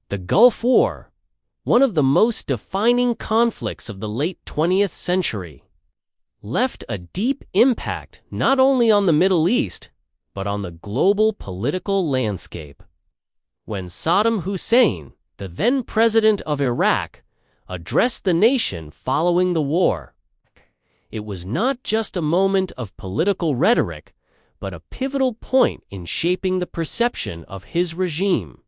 The Gulf War, one of the most defining conflicts of the late 20th century, left a deep impact not only on the Middle East, but on the global political landscape. When Saddam Hussein, the then president of Iraq, addressed the nation following the war, it was not just a moment of political rhetoric, but a pivotal point in shaping the perception of his regime.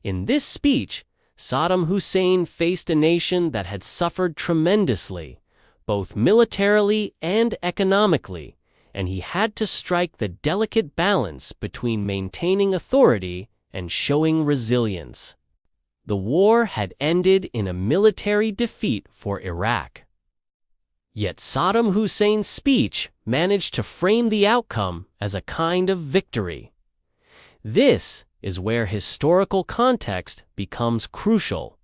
In this speech, Saddam Hussein faced a nation that had suffered tremendously, both militarily and economically, and he had to strike the delicate balance between maintaining authority and showing resilience. The war had ended in a military defeat for Iraq. Yet Saddam Hussein's speech managed to frame the outcome as a kind of victory. This is where historical context becomes crucial.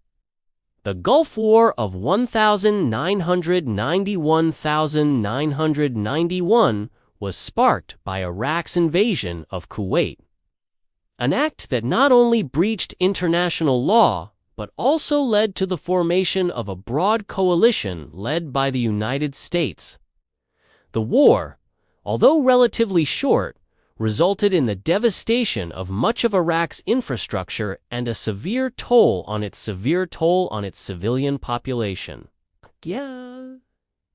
The Gulf War of 1991 was sparked by Iraq's invasion of Kuwait, an act that not only breached international law, but also led to the formation of a broad coalition led by the United States. The war, although relatively short, resulted in the devastation of much of Iraq's infrastructure and a severe toll on its civilian population.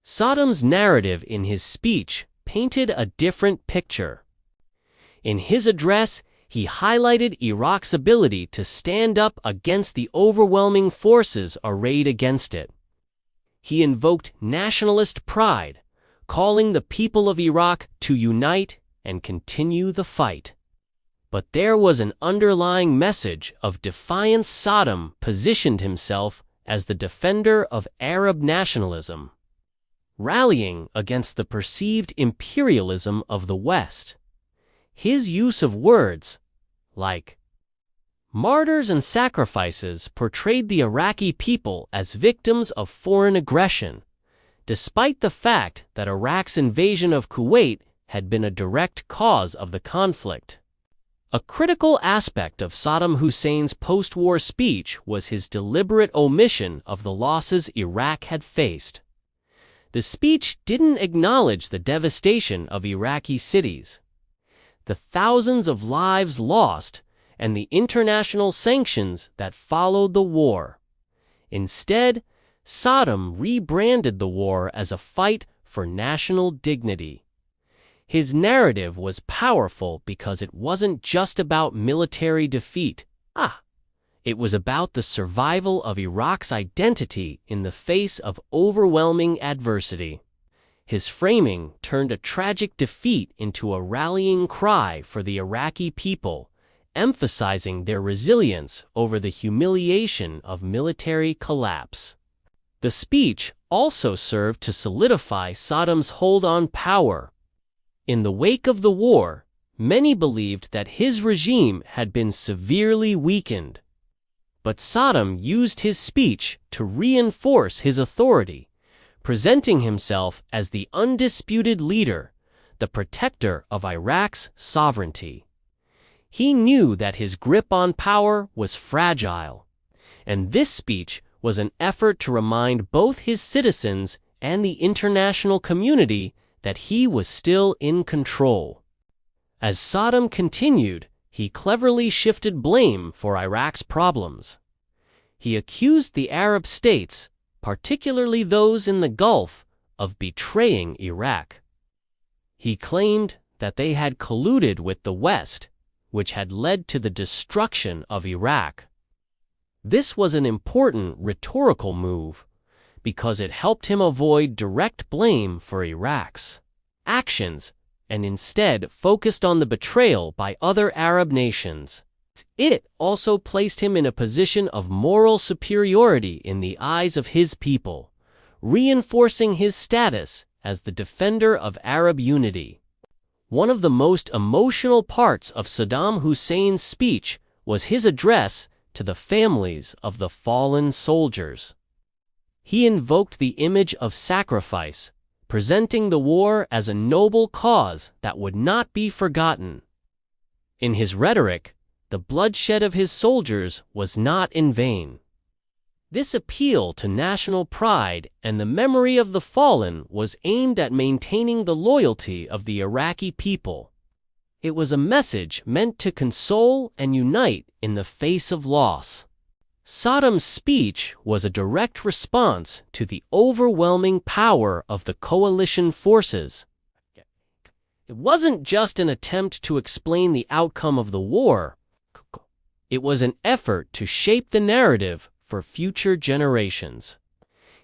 Saddam's narrative in his speech painted a different picture. In his address, he highlighted Iraq's ability to stand up against the overwhelming forces arrayed against it. He invoked nationalist pride, calling the people of Iraq to unite and continue the fight. But there was an underlying message of defiance. Saddam positioned himself as the defender of Arab nationalism, rallying against the perceived imperialism of the West. His use of words, like martyrs and sacrifices, portrayed the Iraqi people as victims of foreign aggression, despite the fact that Iraq's invasion of Kuwait had been a direct cause of the conflict. A critical aspect of Saddam Hussein's post-war speech was his deliberate omission of the losses Iraq had faced. The speech didn't acknowledge the devastation of Iraqi cities, the thousands of lives lost, and the international sanctions that followed the war. Instead, Saddam rebranded the war as a fight for national dignity. His narrative was powerful because it wasn't just about military defeat. It was about the survival of Iraq's identity in the face of overwhelming adversity. His framing turned a tragic defeat into a rallying cry for the Iraqi people, emphasizing their resilience over the humiliation of military collapse. The speech also served to solidify Saddam's hold on power. In the wake of the war, many believed that his regime had been severely weakened. But Saddam used his speech to reinforce his authority, presenting himself as the undisputed leader, the protector of Iraq's sovereignty. He knew that his grip on power was fragile, and this speech was an effort to remind both his citizens and the international community that he was still in control. As Saddam continued, he cleverly shifted blame for Iraq's problems. He accused the Arab states, particularly those in the Gulf, of betraying Iraq. He claimed that they had colluded with the West, which had led to the destruction of Iraq. This was an important rhetorical move, because it helped him avoid direct blame for Iraq's actions and instead focused on the betrayal by other Arab nations. It also placed him in a position of moral superiority in the eyes of his people, reinforcing his status as the defender of Arab unity. One of the most emotional parts of Saddam Hussein's speech was his address to the families of the fallen soldiers. He invoked the image of sacrifice, presenting the war as a noble cause that would not be forgotten. In his rhetoric, the bloodshed of his soldiers was not in vain. This appeal to national pride and the memory of the fallen was aimed at maintaining the loyalty of the Iraqi people. It was a message meant to console and unite in the face of loss. Saddam's speech was a direct response to the overwhelming power of the coalition forces. It wasn't just an attempt to explain the outcome of the war. It was an effort to shape the narrative for future generations.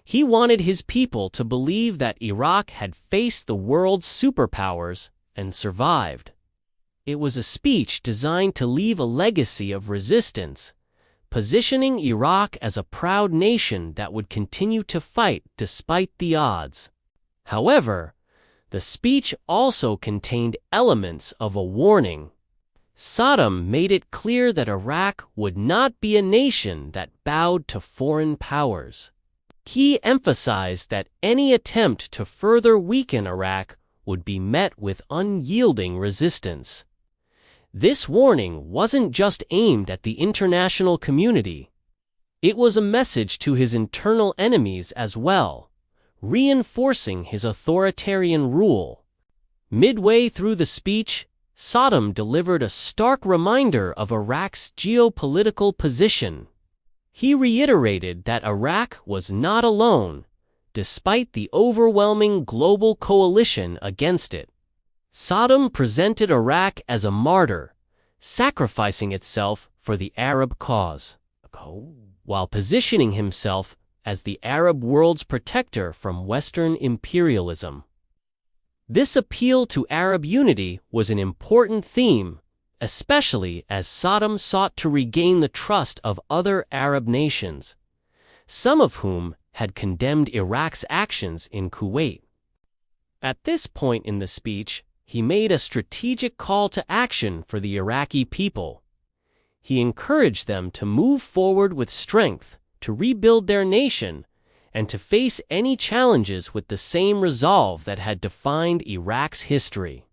He wanted his people to believe that Iraq had faced the world's superpowers and survived. It was a speech designed to leave a legacy of resistance, positioning Iraq as a proud nation that would continue to fight despite the odds. However, the speech also contained elements of a warning. Saddam made it clear that Iraq would not be a nation that bowed to foreign powers. He emphasized that any attempt to further weaken Iraq would be met with unyielding resistance. This warning wasn't just aimed at the international community. It was a message to his internal enemies as well, reinforcing his authoritarian rule. Midway through the speech, Saddam delivered a stark reminder of Iraq's geopolitical position. He reiterated that Iraq was not alone, despite the overwhelming global coalition against it. Saddam presented Iraq as a martyr, sacrificing itself for the Arab cause, while positioning himself as the Arab world's protector from Western imperialism. This appeal to Arab unity was an important theme, especially as Saddam sought to regain the trust of other Arab nations, some of whom had condemned Iraq's actions in Kuwait. At this point in the speech, he made a strategic call to action for the Iraqi people. He encouraged them to move forward with strength, to rebuild their nation, and to face any challenges with the same resolve that had defined Iraq's history.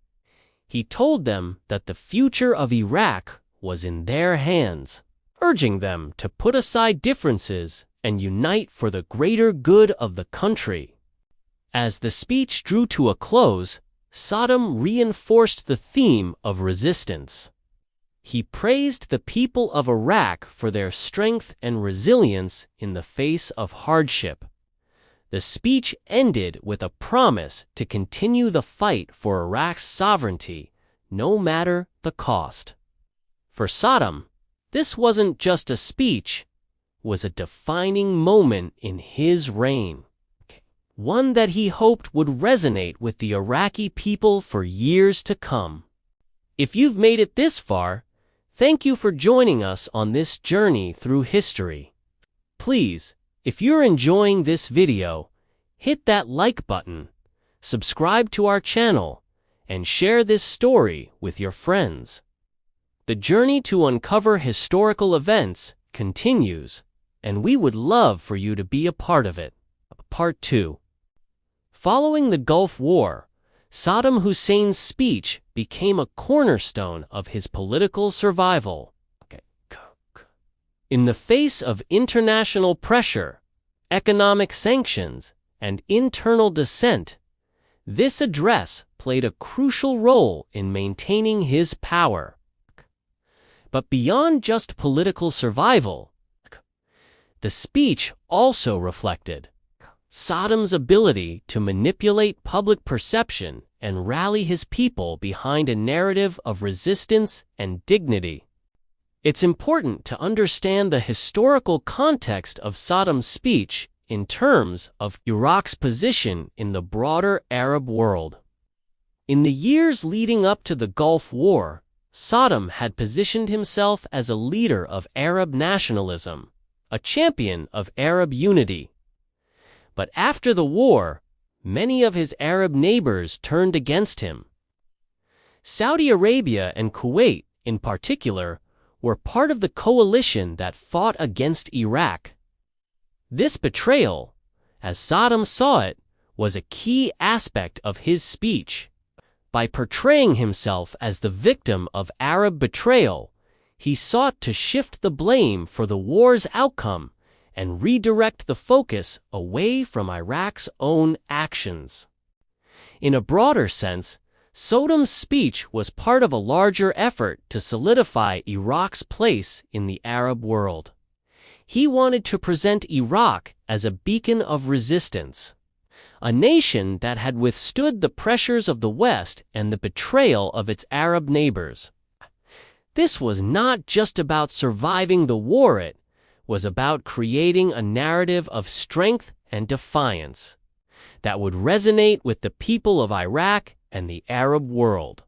He told them that the future of Iraq was in their hands, urging them to put aside differences and unite for the greater good of the country. As the speech drew to a close, Saddam reinforced the theme of resistance. He praised the people of Iraq for their strength and resilience in the face of hardship. The speech ended with a promise to continue the fight for Iraq's sovereignty, no matter the cost. For Saddam, this wasn't just a speech, it was a defining moment in his reign, one that he hoped would resonate with the Iraqi people for years to come. If you've made it this far, thank you for joining us on this journey through history. Please, if you're enjoying this video, hit that like button, subscribe to our channel, and share this story with your friends. The journey to uncover historical events continues, and we would love for you to be a part of it. Part 2. Following the Gulf War, Saddam Hussein's speech became a cornerstone of his political survival. In the face of international pressure, economic sanctions, and internal dissent, this address played a crucial role in maintaining his power. But beyond just political survival, the speech also reflected Saddam's ability to manipulate public perception and rally his people behind a narrative of resistance and dignity. It's important to understand the historical context of Saddam's speech in terms of Iraq's position in the broader Arab world. In the years leading up to the Gulf War, Saddam had positioned himself as a leader of Arab nationalism, a champion of Arab unity. But after the war, many of his Arab neighbors turned against him. Saudi Arabia and Kuwait, in particular, were part of the coalition that fought against Iraq. This betrayal, as Saddam saw it, was a key aspect of his speech. By portraying himself as the victim of Arab betrayal, he sought to shift the blame for the war's outcome and redirect the focus away from Iraq's own actions. In a broader sense, Saddam's speech was part of a larger effort to solidify Iraq's place in the Arab world. He wanted to present Iraq as a beacon of resistance, a nation that had withstood the pressures of the West and the betrayal of its Arab neighbors. This was not just about surviving the war, it was about creating a narrative of strength and defiance that would resonate with the people of Iraq and the Arab world.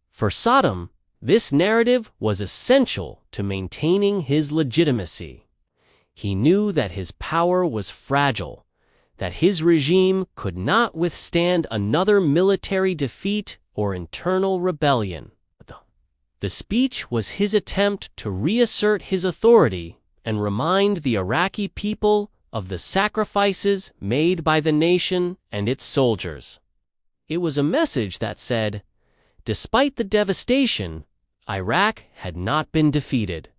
For Saddam, this narrative was essential to maintaining his legitimacy. He knew that his power was fragile, that his regime could not withstand another military defeat or internal rebellion. The speech was his attempt to reassert his authority and remind the Iraqi people of the sacrifices made by the nation and its soldiers. It was a message that said, despite the devastation, Iraq had not been defeated.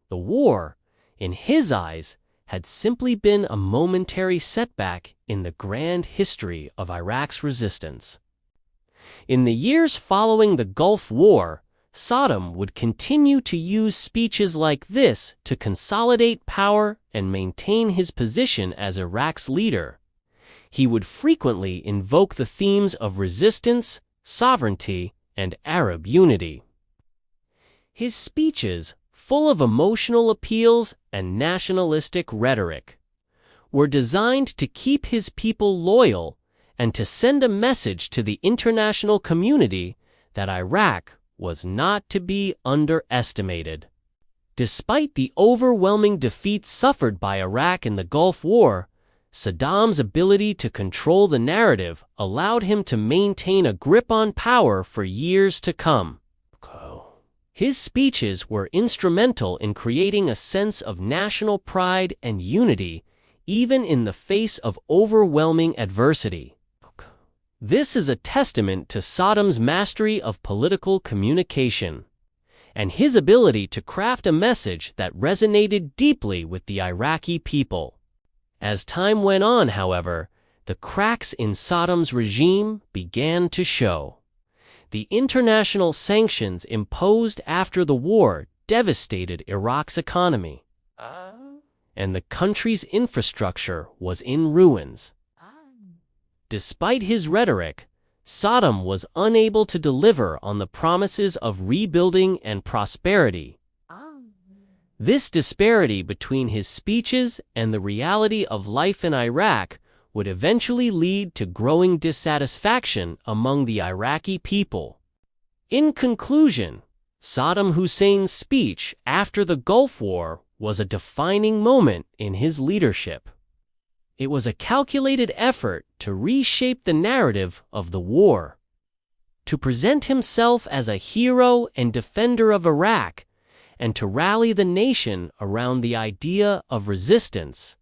The war, in his eyes, had simply been a momentary setback in the grand history of Iraq's resistance. In the years following the Gulf War, Saddam would continue to use speeches like this to consolidate power and maintain his position as Iraq's leader. He would frequently invoke the themes of resistance, sovereignty, and Arab unity. His speeches, full of emotional appeals and nationalistic rhetoric, were designed to keep his people loyal and to send a message to the international community that Iraq was not to be underestimated. Despite the overwhelming defeats suffered by Iraq in the Gulf War, Saddam's ability to control the narrative allowed him to maintain a grip on power for years to come. His speeches were instrumental in creating a sense of national pride and unity, even in the face of overwhelming adversity. This is a testament to Saddam's mastery of political communication and his ability to craft a message that resonated deeply with the Iraqi people. As time went on, however, the cracks in Saddam's regime began to show. The international sanctions imposed after the war devastated Iraq's economy, and the country's infrastructure was in ruins. Despite his rhetoric, Saddam was unable to deliver on the promises of rebuilding and prosperity. This disparity between his speeches and the reality of life in Iraq would eventually lead to growing dissatisfaction among the Iraqi people. In conclusion, Saddam Hussein's speech after the Gulf War was a defining moment in his leadership. It was a calculated effort to reshape the narrative of the war, to present himself as a hero and defender of Iraq, and to rally the nation around the idea of resistance.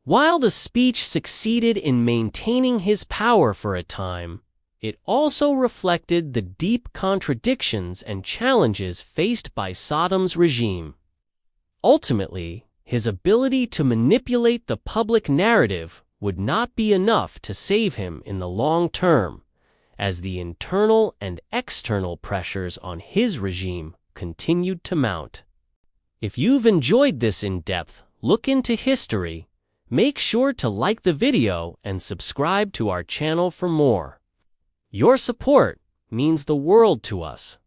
While the speech succeeded in maintaining his power for a time, it also reflected the deep contradictions and challenges faced by Saddam's regime. Ultimately, his ability to manipulate the public narrative would not be enough to save him in the long term, as the internal and external pressures on his regime continued to mount. If you've enjoyed this in-depth look into history, make sure to like the video and subscribe to our channel for more. Your support means the world to us.